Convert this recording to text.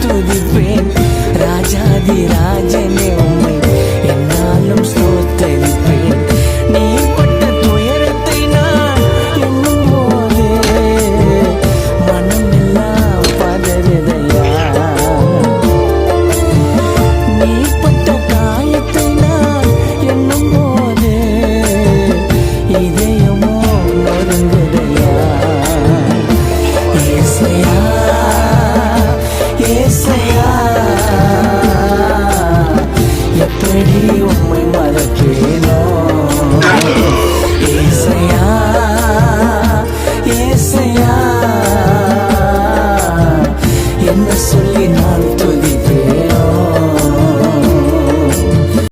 துதிப்பேன். ராஜாதி ராஜனே உம்மை என்னாலும் ஸ்தோத்தரிப்பேன். நீ பட்ட துயரத்தை நான் எண்ணும் போது மனமெல்லாம் பதறுதையா. நீ பட்ட காயத்தை நான் எண்ணும் போது இதயமோ நொறுங்குதையா. ஏசையா ஏசையா, எப்படி உம்மை மறப்பேனோ. ஏசையா ஏசையா, என்ன சொல்லி நான்